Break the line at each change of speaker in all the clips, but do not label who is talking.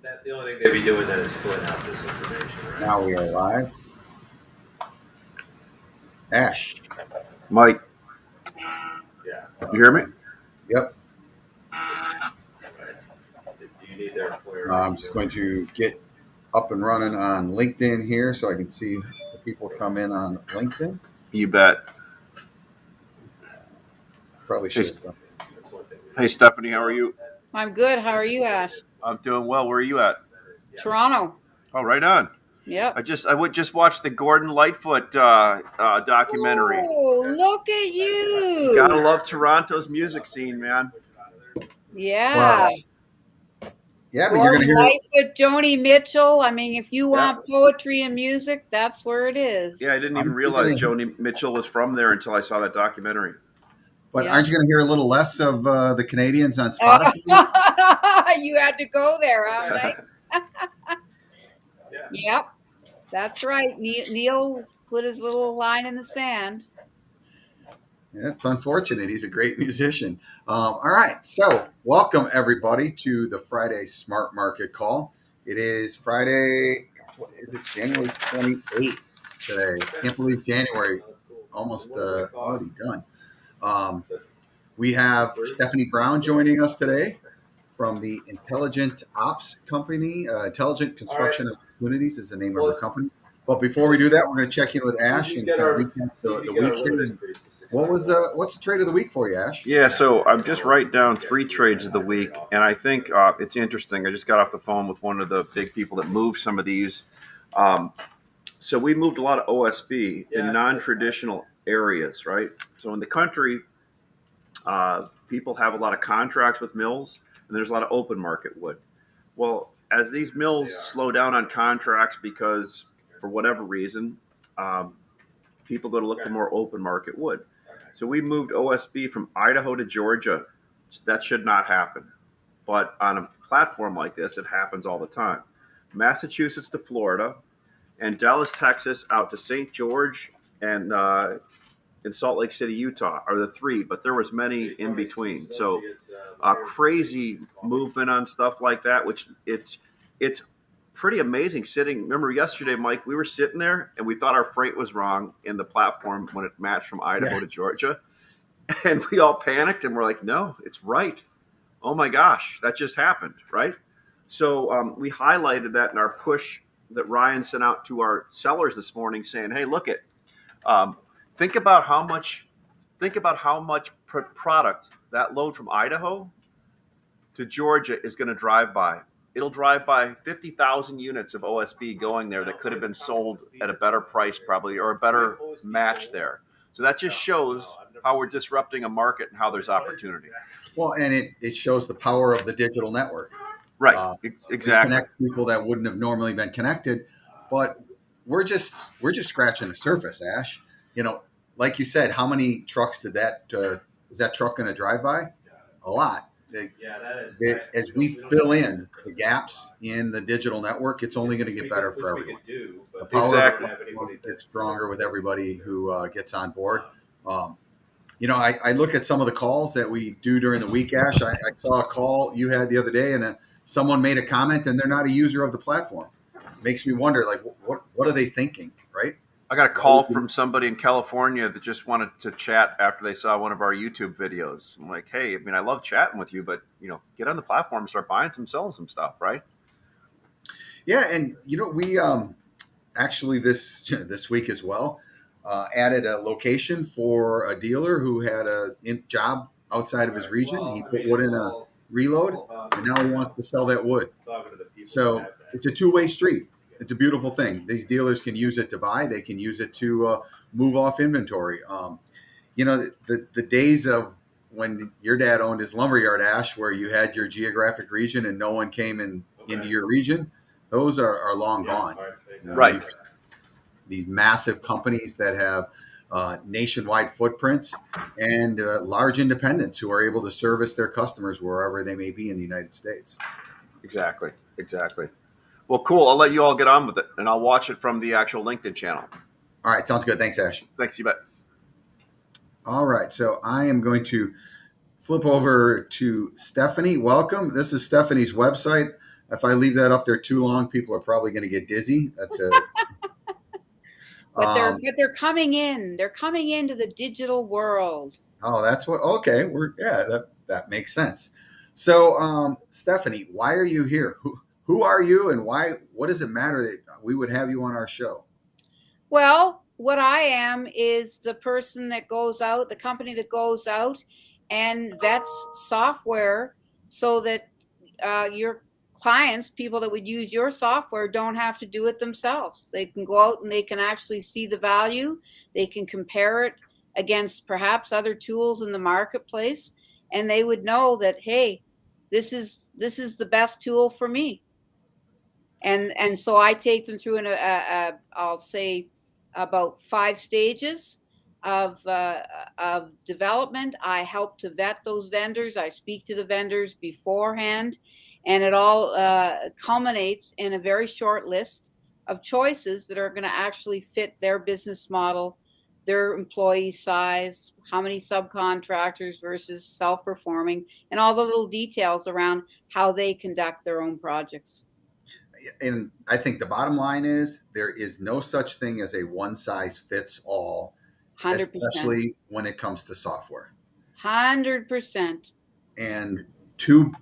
The only thing they'd be doing then is filling out this information, right?
Now we are live. Ash.
Mike,
Yeah.
you hear me?
Yep.
Right. Do you need their employer?
I'm just going to get up and running on LinkedIn here so I can see the people come in on LinkedIn.
You bet.
Probably should have done this.
That's one thing.
Hey, Stephanie, how are you?
I'm good. How are you, Ash?
I'm doing well. Where are you at?
Toronto.
Oh, right on.
Yep.
I would just watch the Gordon Lightfoot documentary.
Oh, look at you.
Gotta love Toronto's music scene, man.
Yeah.
Wow. Yeah, but you're going to hear
Lightfoot, Joni Mitchell. I mean, if you want poetry and music, that's where it is.
Yeah, I didn't even realize Joni Mitchell was from there until I saw that documentary.
But aren't you going to hear a little less of the Canadians on Spotify?
You had to go there, huh, Mike? Yep, that's right. Neil put his little line in the sand.
Yeah, it's unfortunate. He's a great musician. All right. So welcome, everybody, to the Friday Smart Market call. It is Friday, what is it, January 28th today. Can't believe January, almost already done. We have Stephanie Brown joining us today from the Intelligent Ops Company. Intelligent Construction Opportunities is the name of her company. But before we do that, we're going to check in with Ash and kind of recap the week here. What's the trade of the week for you, Ash?
Yeah, so I'm just writing down 3 trades of the week, and I think it's interesting. I just got off the phone with one of the big people that moved some of these. So we moved a lot of OSB in non-traditional areas, right? So in the country, people have a lot of contracts with mills, and there's a lot of open market wood. Well, as these mills slow down on contracts because, for whatever reason, people go to look for more open market wood. So we moved OSB from Idaho to Georgia. That should not happen. But on a platform like this, it happens all the time. Massachusetts to Florida, and Dallas, Texas, out to St. George, and in Salt Lake City, Utah are the 3, but there was many in between. So crazy movement on stuff like that, which it's pretty amazing sitting. Remember yesterday, Mike, we were sitting there and we thought our freight was wrong in the platform when it matched from Idaho to Georgia. And we all panicked and we're like, no, it's right. Oh my gosh, that just happened, right? So we highlighted that in our push that Ryan sent out to our sellers this morning saying, hey, look it. Think about how much product that load from Idaho to Georgia is going to drive by. It'll drive by 50,000 units of OSB going there that could have been sold at a better price probably, or a better match there. So that just shows how we're disrupting a market and how there's opportunity.
Well, and it shows the power of the digital network.
Right, exactly.
Connect people that wouldn't have normally been connected, but we're just scratching the surface, Ash. You know, like you said, how many trucks is that truck going to drive by? A lot. As we fill in the gaps in the digital network, it's only going to get better for everyone. The power gets stronger with everybody who gets on board. I look at some of the calls that we do during the week, Ash. I saw a call you had the other day, and someone made a comment, and they're not a user of the platform. It makes me wonder, like, what are they thinking, right?
I got a call from somebody in California that just wanted to chat after they saw one of our YouTube videos. I'm like, hey, I mean, I love chatting with you, but, get on the platform and start selling some stuff, right?
Yeah, and, we actually this week as well added a location for a dealer who had a job outside of his region. He put wood in a reload, and now he wants to sell that wood. So it's a two-way street. It's a beautiful thing. These dealers can use it to buy. They can use it to move off inventory. The days of when your dad owned his lumberyard, Ash, where you had your geographic region and no one came into your region, those are long gone.
Right.
These massive companies that have nationwide footprints and large independents who are able to service their customers wherever they may be in the United States.
Exactly. Well, cool. I'll let you all get on with it, and I'll watch it from the actual LinkedIn channel.
All right. Sounds good. Thanks, Ash.
Thanks, you bet.
All right. So I am going to flip over to Stephanie. Welcome. This is Stephanie's website. if I leave that up there too long, people are probably going to get dizzy. That's a
But they're coming in. They're coming into the digital world.
oh, that's what. Okay, that makes sense. So, Stephanie, why are you here? Who are you, and why? What does it matter that we would have you on our show?
Well, what I am is the person that goes out, the company that goes out and vets software so that your clients, people that would use your software, don't have to do it themselves. They can go out and they can actually see the value. They can compare it against perhaps other tools in the marketplace, and they would know that, hey, this is the best tool for me. And so I take them through I'll say about 5 stages of development. I help to vet those vendors. I speak to the vendors beforehand, and it all culminates in a very short list of choices that are going to actually fit their business model, their employee size, how many subcontractors versus self-performing, and all the little details around how they conduct their own projects.
And I think the bottom line is there is no such thing as a one size fits all,
100%.
especially when it comes to software.
100%.
And two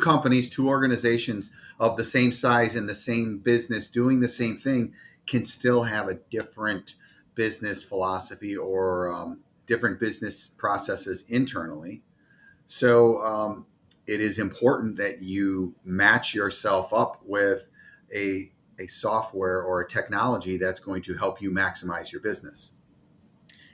companies, two organizations of the same size in the same business doing the same thing can still have a different business philosophy or different business processes internally. So it is important that you match yourself up with a software or a technology that's going to help you maximize your business.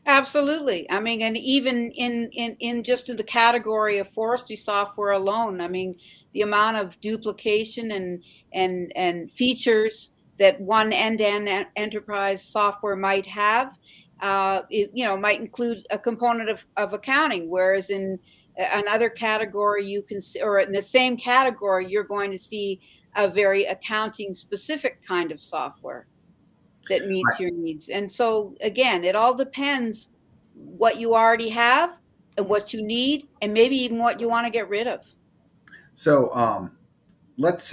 Absolutely. I mean, and even in just in the category of forestry software alone, I mean, the amount of duplication and features that one end-to-end enterprise software might have, might include a component of accounting, whereas in another category you can see, or in the same category, you're going to see a very accounting specific kind of software that meets your needs. And so again, it all depends what you already have and what you need, and maybe even what you want to get rid of.
So let's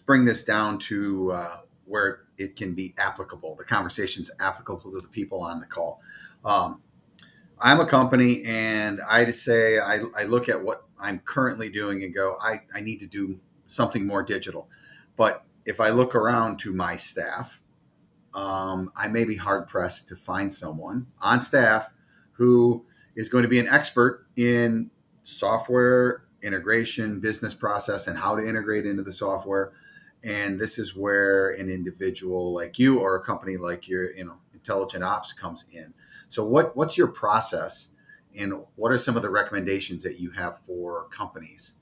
bring this down to where it can be applicable. The conversation's applicable to the people on the call. I'm a company, and I just say I look at what I'm currently doing and go, I need to do something more digital. But if I look around to my staff, I may be hard pressed to find someone on staff who is going to be an expert in software integration, business process, and how to integrate into the software. And this is where an individual like you or a company like your, Intelligent Ops comes in. So what's your process, and what are some of the recommendations that you have for companies?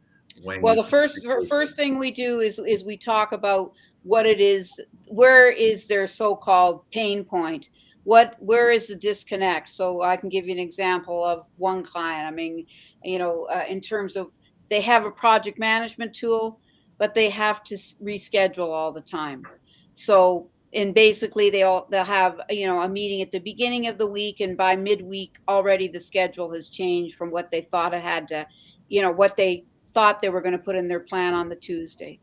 Well, the first thing we do is we talk about what it is. Where is their so-called pain point? Where is the disconnect? So I can give you an example of one client. I mean, in terms of, they have a project management tool, but they have to reschedule all the time. So, and basically they'll have, a meeting at the beginning of the week, and by midweek already the schedule has changed from what they thought it had to, what they thought they were going to put in their plan on the Tuesday.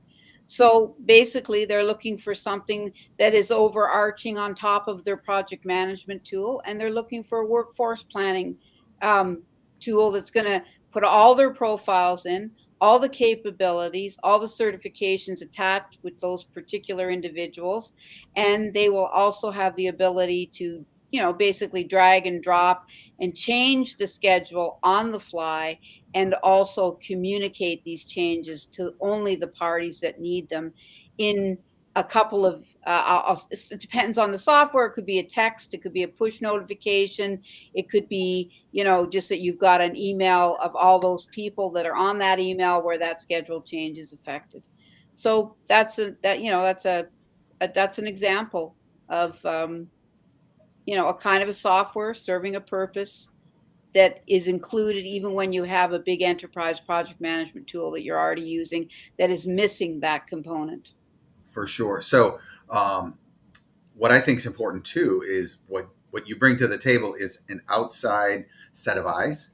So basically they're looking for something that is overarching on top of their project management tool, and they're looking for a workforce planning tool that's going to put all their profiles in, all the capabilities, all the certifications attached with those particular individuals. And they will also have the ability to, basically drag and drop and change the schedule on the fly, and also communicate these changes to only the parties that need them in a couple of, it depends on the software. It could be a text, it could be a push notification, it could be, just that you've got an email of all those people that are on that email where that schedule change is affected. So that's an example of, a kind of a software serving a purpose that is included even when you have a big enterprise project management tool that you're already using that is missing that component.
For sure. So what I think is important too is what you bring to the table is an outside set of eyes.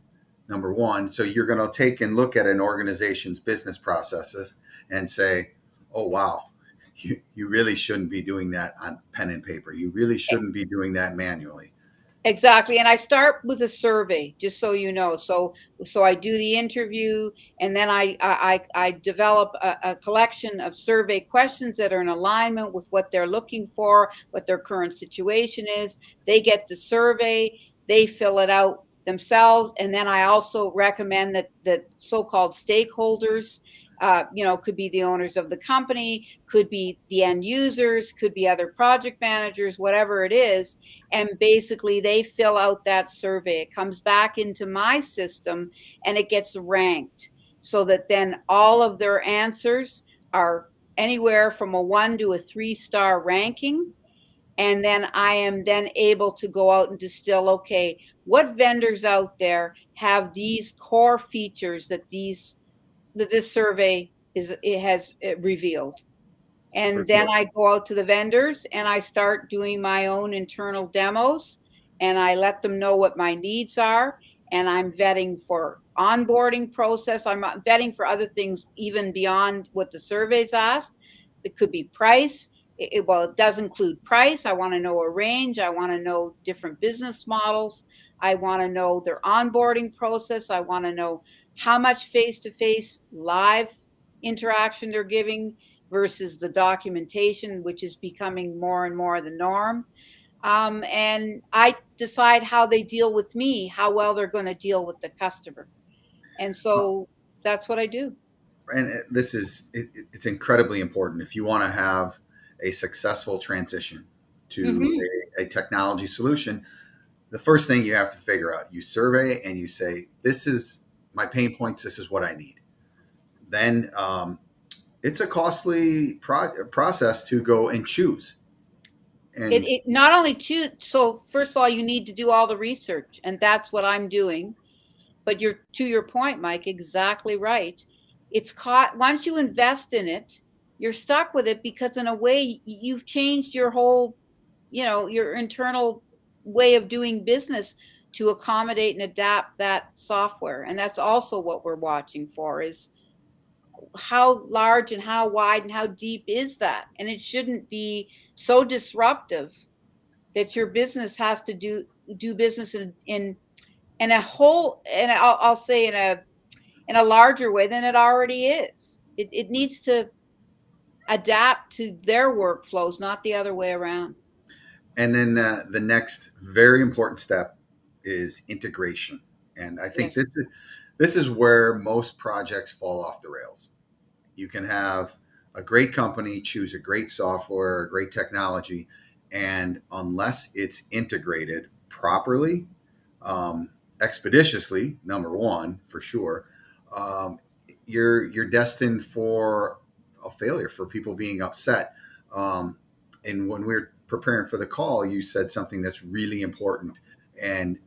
Number one, so you're going to take and look at an organization's business processes and say, oh, wow, you really shouldn't be doing that on pen and paper. You really shouldn't be doing that manually.
Exactly. And I start with a survey, just so you know. So I do the interview, and then I develop a collection of survey questions that are in alignment with what they're looking for, what their current situation is. They get the survey, they fill it out themselves, and then I also recommend that so-called stakeholders, could be the owners of the company, could be the end users, could be other project managers, whatever it is, and basically they fill out that survey. It comes back into my system and it gets ranked, so that then all of their answers are anywhere from a 1 to a 3-star ranking. And then I am then able to go out and distill, okay, what vendors out there have these core features that this survey has revealed.
For
And then
sure.
I go out to the vendors and I start doing my own internal demos, and I let them know what my needs are. And I'm vetting for onboarding process. I'm vetting for other things even beyond what the surveys asked. It could be price. Well, it does include price. I want to know a range. I want to know different business models. I want to know their onboarding process. I want to know how much face-to-face live interaction they're giving versus the documentation, which is becoming more and more the norm. And I decide how they deal with me, how well they're going to deal with the customer. And so that's what I do.
And it's incredibly important if you want to have a successful transition to
Mm-hmm.
a technology solution. The first thing you have to figure out, you survey and you say, this is my pain points, this is what I need. Then it's a costly process to go and choose. And
It not only to, so first of all, you need to do all the research, and that's what I'm doing. But you're, to your point, Mike, exactly right. It's caught, once you invest in it, you're stuck with it, because in a way you've changed your whole, your internal way of doing business to accommodate and adapt that software. And that's also what we're watching for, is how large and how wide and how deep is that? And it shouldn't be so disruptive that your business has to do business in a whole, and I'll say in a larger way than it already is. It needs to adapt to their workflows, not the other way around.
then the next very important step is integration. And I think
Yes.
this is where most projects fall off the rails. You can have a great company choose a great software, a great technology, and unless it's integrated properly, expeditiously, number one for sure, um, you're destined for a failure, for people being upset. And when we're preparing for the call, you said something that's really important, and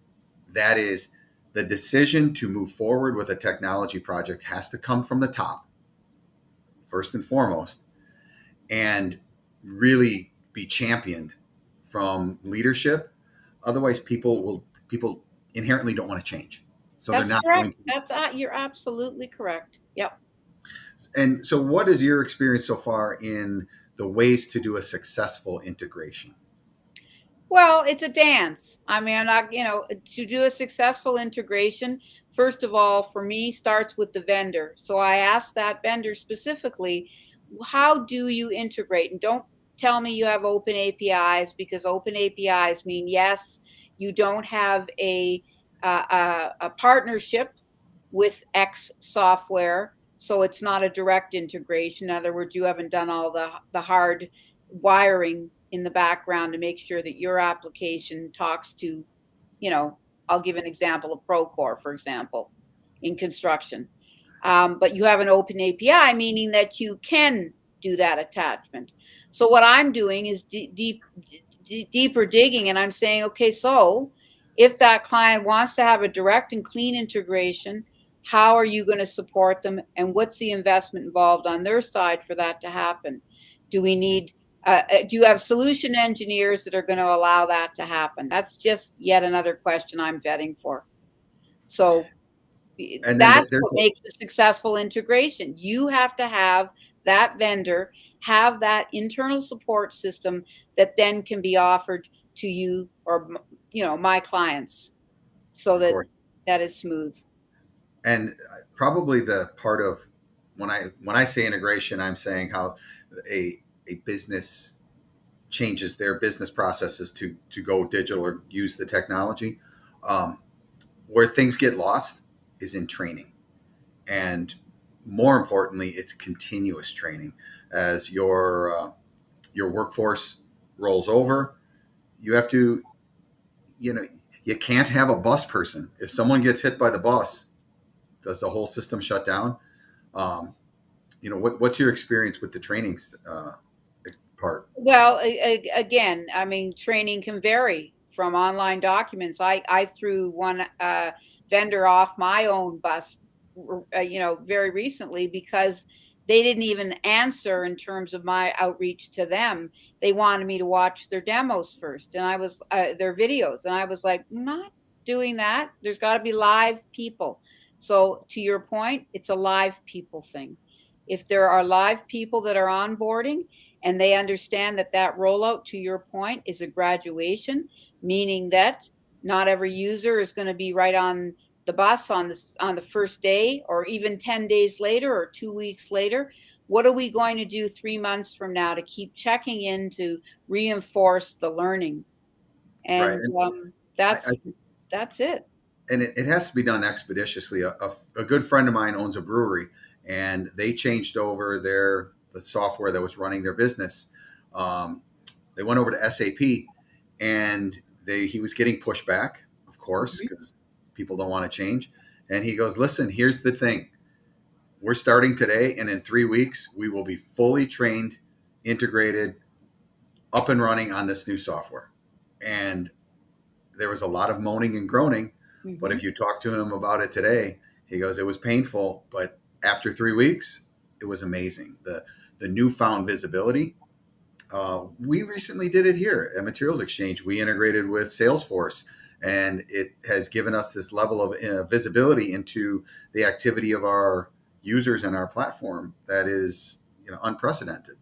that is the decision to move forward with a technology project has to come from the top first and foremost, and really be championed from leadership. Otherwise, people inherently don't want to change, so they're
That's
not
correct.
going to.
You're absolutely correct. Yep.
And so, what is your experience so far in the ways to do a successful integration?
Well, it's a dance. I mean, I'm not, to do a successful integration, first of all, for me, starts with the vendor. So I ask that vendor specifically, how do you integrate? And don't tell me you have open APIs, because open APIs mean, yes, you don't have a partnership with X software, so it's not a direct integration. In other words, you haven't done all the hard wiring in the background to make sure that your application talks to, I'll give an example of Procore, for example, in construction. But you have an open API, meaning that you can do that attachment. So what I'm doing is deeper digging, and I'm saying, okay, so if that client wants to have a direct and clean integration, how are you going to support them, and what's the investment involved on their side for that to happen? Do we need do you have solution engineers that are going to allow that to happen? That's just yet another question I'm vetting for. So
And then
that's
there's
what makes a successful integration. You have to have that vendor have that internal support system that then can be offered to you or, my clients, so
Of
that
course.
that is smooth.
And probably the part of when I say integration, I'm saying how a business changes their business processes to go digital or use the technology. Um, where things get lost is in training, and more importantly, it's continuous training. As your workforce rolls over, you have to, you know, you can't have a bus person. If someone gets hit by the bus, does the whole system shut down? Um, what's your experience with the trainings part?
Well, again, I mean, training can vary from online documents. I threw one vendor off my own bus, very recently, because they didn't even answer in terms of my outreach to them. They wanted me to watch their demos first, and I was their videos, and I was like, not doing that. There's got to be live people. So to your point, it's a live people thing. If there are live people that are onboarding, and they understand that that rollout, to your point, is a graduation, meaning that not every user is going to be right on the bus on the first day, or even 10 days later, or 2 weeks later. What are we going to do 3 months from now to keep checking in to reinforce the learning?
Right.
And
And I
that's it.
and it has to be done expeditiously. A good friend of mine owns a brewery, and they changed over the software that was running their business. Um, they went over to SAP, and he was getting pushback, of course,
Mhm.
because people don't want to change. And he goes, "Listen, here's the thing: we're starting today, and in 3 weeks, we will be fully trained, integrated, up and running on this new software." And there was a lot of moaning and groaning. But
Mhm.
if you talk to him about it today, he goes, it was painful, but after 3 weeks, it was amazing. The newfound visibility. We recently did it here at Materials Exchange. We integrated with Salesforce, and it has given us this level of visibility into the activity of our users and our platform that is, unprecedented.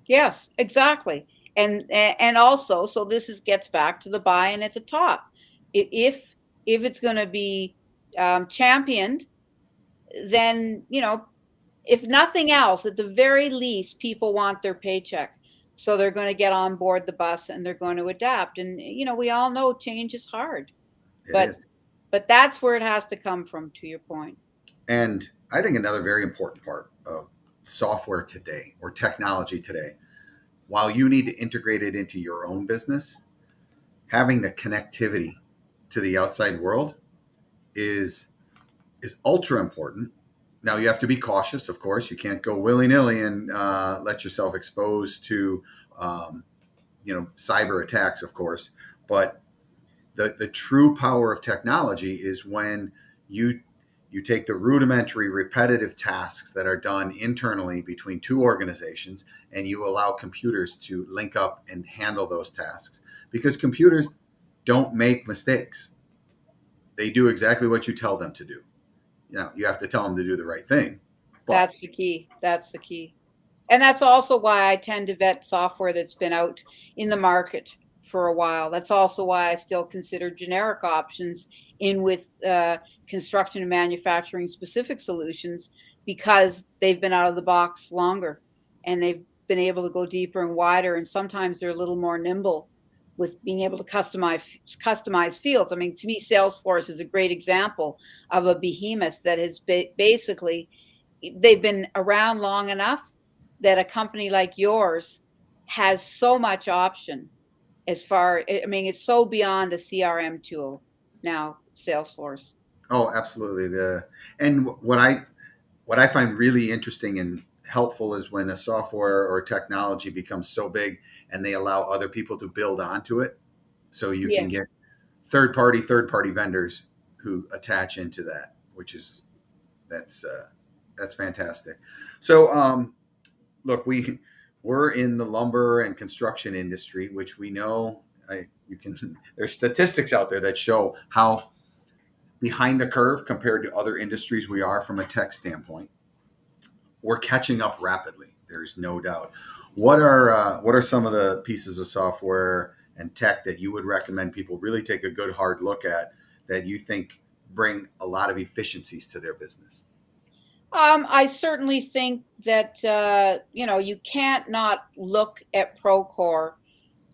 Yes, exactly. And also, so gets back to the buy-in at the top. If it's going to be championed, then, if nothing else, at the very least, people want their paycheck. So they're going to get on board the bus, and they're going to adapt. And, we all know change is hard,
It
but
is.
that's where it has to come from, to your point.
And I think another very important part of software today or technology today, while you need to integrate it into your own business, having the connectivity to the outside world is ultra important. Now you have to be cautious, of course. You can't go willy nilly and let yourself expose to um, cyber attacks, of course. But the true power of technology is when you you take the rudimentary repetitive tasks that are done internally between two organizations, and you allow computers to link up and handle those tasks, because computers don't make mistakes. They do exactly what you tell them to do. You have to tell them to do the right thing, but
That's the key. That's the key. And that's also why I tend to vet software that's been out in the market for a while. That's also why I still consider generic options in with construction and manufacturing specific solutions, because they've been out of the box longer, and they've been able to go deeper and wider. And sometimes they're a little more nimble with being able to customize fields. I mean, to me, Salesforce is a great example of a behemoth that has basically, they've been around long enough that a company like yours has so much option. I mean, it's so beyond a CRM tool now, Salesforce.
oh, absolutely. And what I find really interesting and helpful is when a software or technology becomes so big and they allow other people to build onto it. So you can
Yes,
get third party vendors who attach into that, which is that's that's fantastic. So look, we're in the lumber and construction industry, which we know. You can there's statistics out there that show how behind the curve compared to other industries we are from a tech standpoint. We're catching up rapidly. There's no doubt. What are some of the pieces of software and tech that you would recommend people really take a good hard look at that you think bring a lot of efficiencies to their business?
I certainly think that you can't not look at Procore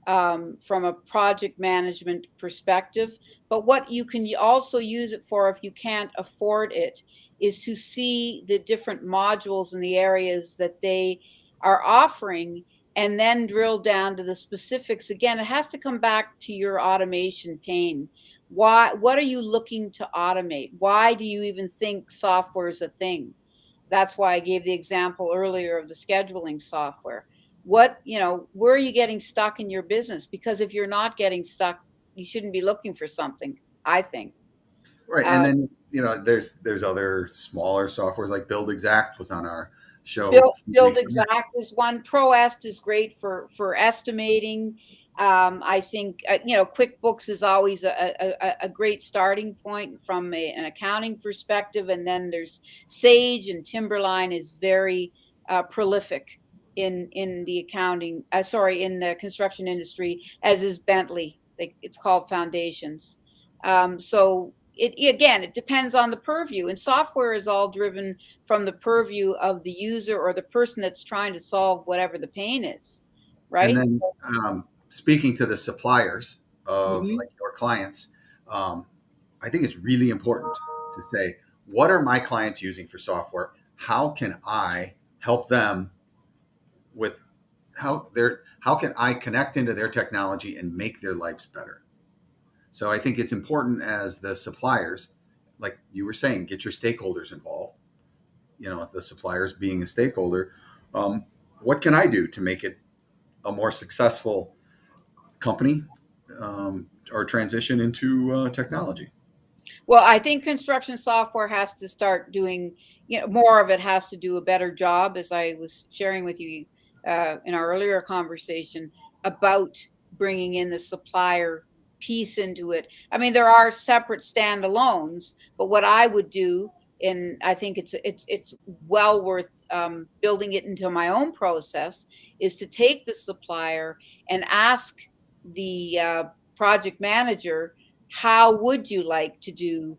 from a project management perspective. But what you can also use it for, if you can't afford it, is to see the different modules in the areas that they are offering and then drill down to the specifics. Again, it has to come back to your automation pain. What are you looking to automate? Why do you even think software is a thing? That's why I gave the example earlier of the scheduling software. Where are you getting stuck in your business? Because if you're not getting stuck, you shouldn't be looking for something, I think.
Right, and
Uh,
then there's other smaller softwares like Build Exact was on our show
Build
a few
Build
weeks ago.
Exact is one. ProEst is great for estimating. I think QuickBooks is always a great starting point from an accounting perspective, and then there's Sage and Timberline is very prolific in the accounting. In the construction industry, as is Bentley. It's called Foundations. So it depends on the purview, and software is all driven from the purview of the user or the person that's trying to solve whatever the pain is,
And
right?
then speaking to the suppliers of
Mhm.
like your clients, I think it's really important to say, what are my clients using for software? How can I help them with how can I connect into their technology and make their lives better? So I think it's important as the suppliers, like you were saying, get your stakeholders involved. The suppliers being a stakeholder, what can I do to make it a more successful company or transition into technology?
Well, I think construction software has to start doing, more of it has to do a better job, as I was sharing with you in our earlier conversation about bringing in the supplier piece into it. I mean, there are separate standalones, but what I would do, and I think it's well worth building it into my own process, is to take the supplier and ask the project manager, how would you like to do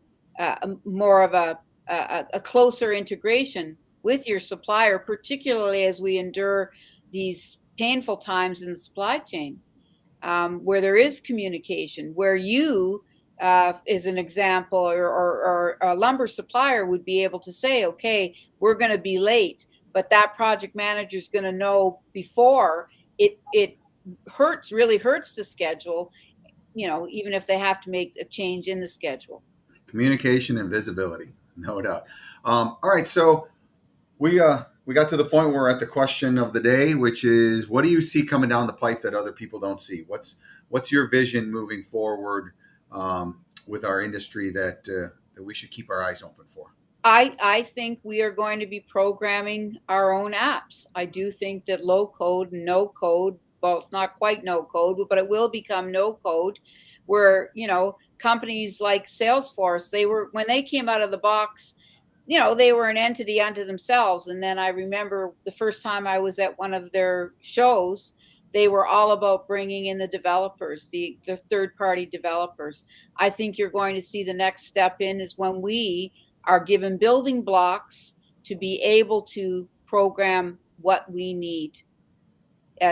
more of a closer integration with your supplier, particularly as we endure these painful times in the supply chain, where there is communication, where you, as an example, or a lumber supplier would be able to say, okay, we're going to be late, but that project manager is going to know before it really hurts the schedule, even if they have to make a change in the schedule.
Communication and visibility, no doubt. All right, so we got to the point where we're at the question of the day, which is, what do you see coming down the pipe that other people don't see? What's your vision moving forward with our industry that we should keep our eyes open for?
I think we are going to be programming our own apps. I do think that low code, no code, well, it's not quite no code, but it will become no code, where, companies like Salesforce, when they came out of the box, they were an entity unto themselves. And then I remember the first time I was at one of their shows, they were all about bringing in the developers, the third party developers. I think you're going to see the next step in is when we are given building blocks to be able to program what we need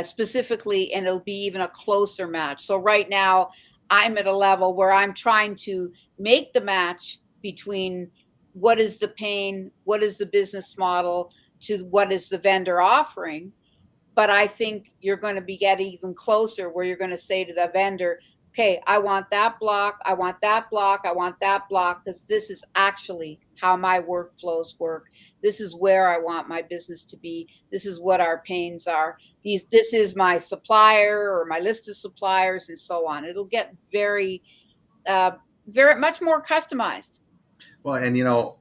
specifically, and it'll be even a closer match. So right now, I'm at a level where I'm trying to make the match between what is the pain, what is the business model, to what is the vendor offering. But I think you're going to be getting even closer, where you're going to say to the vendor, okay, I want that block, I want that block, I want that block, because this is actually how my workflows work. This is where I want my business to be. This is what our pains are. This is my supplier or my list of suppliers, and so on. It'll get uh, very much more customized.
Well, and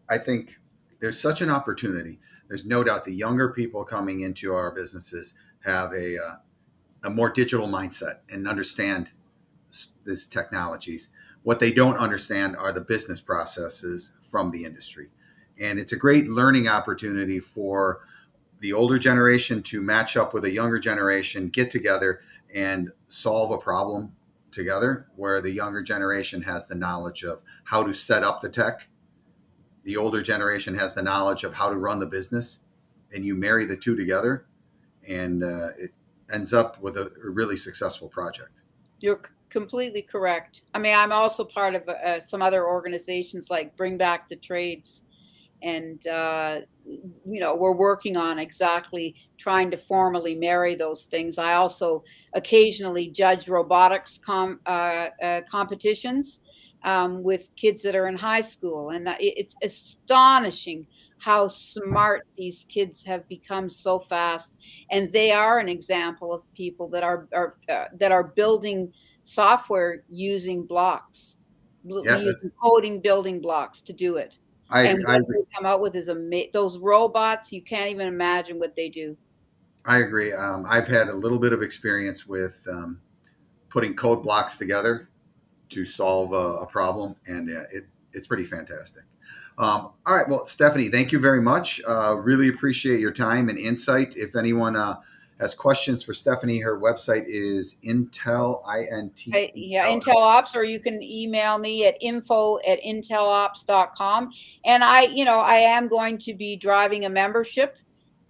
I think there's such an opportunity. There's no doubt the younger people coming into our businesses have a more digital mindset and understand these technologies. What they don't understand are the business processes from the industry. And it's a great learning opportunity for the older generation to match up with a younger generation, get together and solve a problem together, where the younger generation has the knowledge of how to set up the tech. The older generation has the knowledge of how to run the business, and you marry the two together, and it ends up with a really successful project.
You're completely correct. I mean, I'm also part of some other organizations like Bring Back the Trades. And, we're working on exactly trying to formally marry those things. I also occasionally judge robotics competitions with kids that are in high school. And it's astonishing how smart these kids have become so fast. And they are an example of people that are building software using blocks,
Yeah,
using coding building blocks to do it. And
I
what they come out with is amazing. Those robots, you can't even imagine what they do.
I agree. I've had a little bit of experience with putting code blocks together to solve a problem, and it's pretty fantastic. All right, well, Stephanie, thank you very much. Really appreciate your time and insight. If anyone has questions for Stephanie, her website is Intel,
Intel Ops, or you can email me at info@intelops.com. And I am going to be driving a membership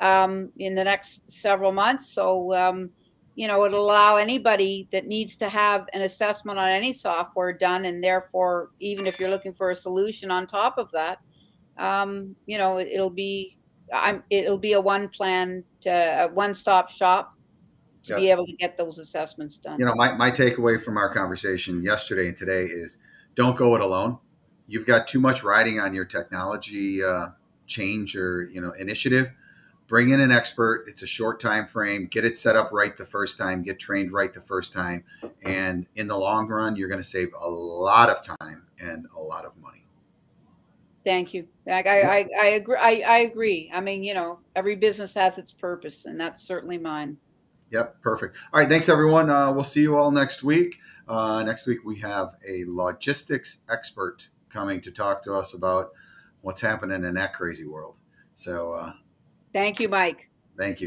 in the next several months. So, it'll allow anybody that needs to have an assessment on any software done. And therefore, even if you're looking for a solution on top of that, it'll be a one-stop shop to be able to get those assessments done.
My takeaway from our conversation yesterday and today is don't go it alone. You've got too much riding on your technology change or initiative. Bring in an expert. It's a short time frame. Get it set up right the first time. Get trained right the first time. And in the long run, you're going to save a lot of time and a lot of money.
Thank you. I agree. I agree. I mean, every business has its purpose, and that's certainly mine.
Yep, perfect. All right, thanks everyone. We'll see you all next week. Next week we have a logistics expert coming to talk to us about what's happening in that crazy world. So
thank you, Mike.
Thank you.